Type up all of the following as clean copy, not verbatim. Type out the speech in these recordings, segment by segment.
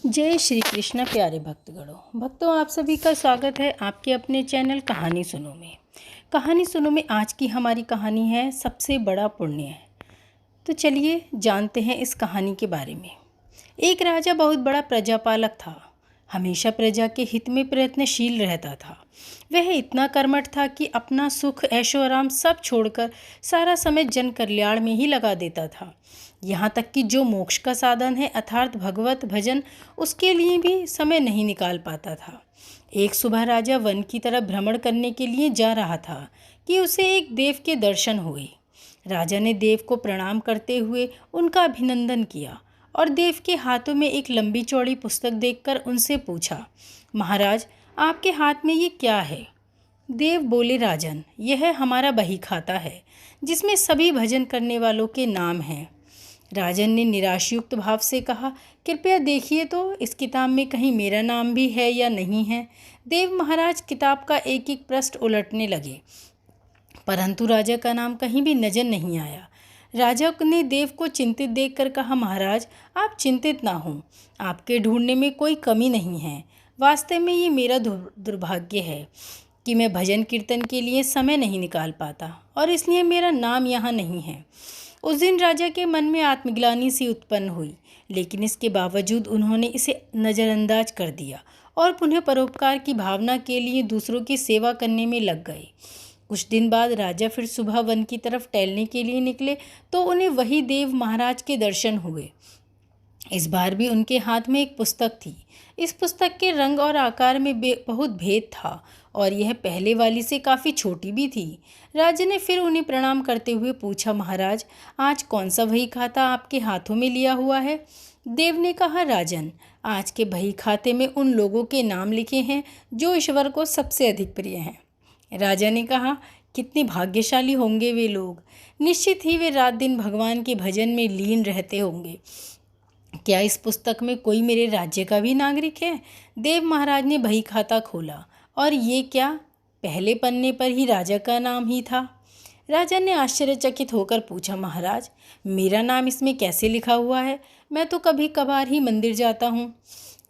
जय श्री कृष्ण प्यारे भक्तगणों। आप सभी का स्वागत है आपके अपने चैनल कहानी सुनो में। कहानी सुनो में आज की हमारी कहानी है सबसे बड़ा पुण्य है। तो चलिए जानते हैं इस कहानी के बारे में। एक राजा बहुत बड़ा प्रजापालक था। हमेशा प्रजा के हित में प्रयत्नशील रहता था। वह इतना कर्मठ था कि अपना सुख ऐशो आराम सब छोड़कर सारा समय जन कल्याण में ही लगा देता था। यहाँ तक कि जो मोक्ष का साधन है अर्थात भगवत भजन, उसके लिए भी समय नहीं निकाल पाता था। एक सुबह राजा वन की तरफ भ्रमण करने के लिए जा रहा था कि उसे एक देव के दर्शन हुए। राजा ने देव को प्रणाम करते हुए उनका अभिनंदन किया और देव के हाथों में एक लंबी चौड़ी पुस्तक देखकर उनसे पूछा, महाराज आपके हाथ में ये क्या है? देव बोले, राजन यह हमारा बही खाता है जिसमें सभी भजन करने वालों के नाम हैं। राजन ने निराशयुक्त भाव से कहा, कृपया देखिए तो इस किताब में कहीं मेरा नाम भी है या नहीं है। देव महाराज किताब का एक एक पृष्ठ उलटने लगे, परंतु राजा का नाम कहीं भी नजर नहीं आया। राजा ने देव को चिंतित देखकर कहा, महाराज आप चिंतित ना हों, आपके ढूंढने में कोई कमी नहीं है। वास्तव में ये मेरा दुर्भाग्य है कि मैं भजन कीर्तन के लिए समय नहीं निकाल पाता और इसलिए मेरा नाम यहाँ नहीं है। उस दिन राजा के मन में आत्मग्लानि सी उत्पन्न हुई, लेकिन इसके बावजूद उन्होंने इसे नज़रअंदाज कर दिया और पुनः परोपकार की भावना के लिए दूसरों की सेवा करने में लग गए। कुछ दिन बाद राजा फिर सुबह वन की तरफ टहलने के लिए निकले तो उन्हें वही देव महाराज के दर्शन हुए। इस बार भी उनके हाथ में एक पुस्तक थी। इस पुस्तक के रंग और आकार में बहुत भेद था और यह पहले वाली से काफ़ी छोटी भी थी। राजा ने फिर उन्हें प्रणाम करते हुए पूछा, महाराज आज कौन सा बही खाता आपके हाथों में लिया हुआ है? देव ने कहा, राजन आज के बही खाते में उन लोगों के नाम लिखे हैं जो ईश्वर को सबसे अधिक प्रिय हैं। राजा ने कहा, कितने भाग्यशाली होंगे वे लोग, निश्चित ही वे रात दिन भगवान के भजन में लीन रहते होंगे। क्या इस पुस्तक में कोई मेरे राज्य का भी नागरिक है? देव महाराज ने बही खाता खोला और ये क्या, पहले पन्ने पर ही राजा का नाम ही था। राजा ने आश्चर्यचकित होकर पूछा, महाराज मेरा नाम इसमें कैसे लिखा हुआ है? मैं तो कभी कभार ही मंदिर जाता हूँ।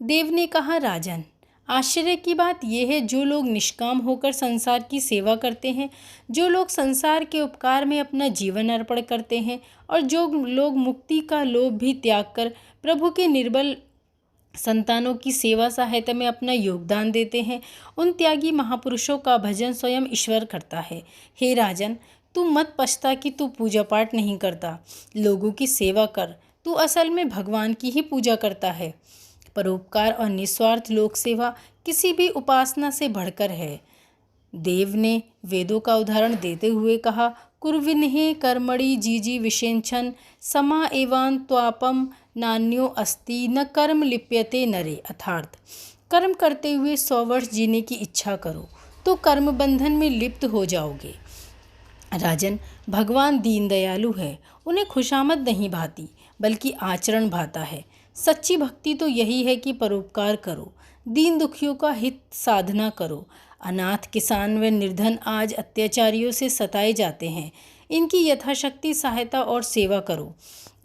देव ने कहा, राजन आश्चर्य की बात यह है, जो लोग निष्काम होकर संसार की सेवा करते हैं, जो लोग संसार के उपकार में अपना जीवन अर्पण करते हैं और जो लोग मुक्ति का लोभ भी त्याग कर प्रभु के निर्बल संतानों की सेवा सहायता में अपना योगदान देते हैं, उन त्यागी महापुरुषों का भजन स्वयं ईश्वर करता है। हे राजन, तू मत पछता कि तू पूजा पाठ नहीं करता, लोगों की सेवा कर, तू असल में भगवान की ही पूजा करता है। परोपकार और निस्वार्थ लोक सेवा किसी भी उपासना से बढ़कर है। देव ने वेदों का उदाहरण देते हुए कहा, कुर्विन्हे कर्मणि जीजी विषेन्छन समा एवान त्वापम नान्यो अस्ति न कर्म लिप्यते नरे। अर्थात कर्म करते हुए 100 वर्ष जीने की इच्छा करो तो कर्म बंधन में लिप्त हो जाओगे। राजन भगवान दीन दयालु है, उन्हें खुशामद नहीं भाती बल्कि आचरण भाता है। सच्ची भक्ति तो यही है कि परोपकार करो, दीन दुखियों का हित साधना करो। अनाथ किसान व निर्धन आज अत्याचारियों से सताए जाते हैं, इनकी यथाशक्ति सहायता और सेवा करो,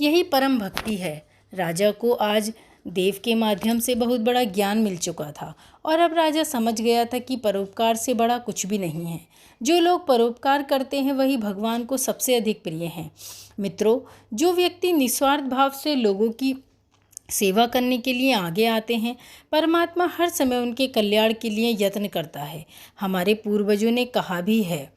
यही परम भक्ति है। राजा को आज देव के माध्यम से बहुत बड़ा ज्ञान मिल चुका था और अब राजा समझ गया था कि परोपकार से बड़ा कुछ भी नहीं है। जो लोग परोपकार करते हैं वही भगवान को सबसे अधिक प्रिय हैं। मित्रों, जो व्यक्ति निस्वार्थ भाव से लोगों की सेवा करने के लिए आगे आते हैं, परमात्मा हर समय उनके कल्याण के लिए यत्न करता है। हमारे पूर्वजों ने कहा भी है,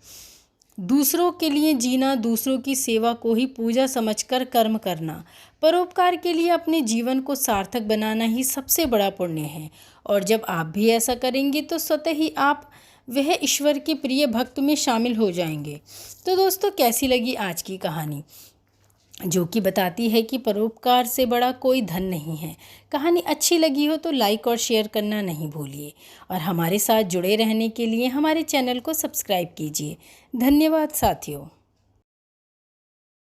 दूसरों के लिए जीना, दूसरों की सेवा को ही पूजा समझकर कर्म करना, परोपकार के लिए अपने जीवन को सार्थक बनाना ही सबसे बड़ा पुण्य है। और जब आप भी ऐसा करेंगे तो स्वतः ही आप वह ईश्वर के प्रिय भक्त में शामिल हो जाएंगे। तो दोस्तों, कैसी लगी आज की कहानी, जो कि बताती है कि परोपकार से बड़ा कोई धन नहीं है। कहानी अच्छी लगी हो तो लाइक और शेयर करना नहीं भूलिए और हमारे साथ जुड़े रहने के लिए हमारे चैनल को सब्सक्राइब कीजिए। धन्यवाद साथियों।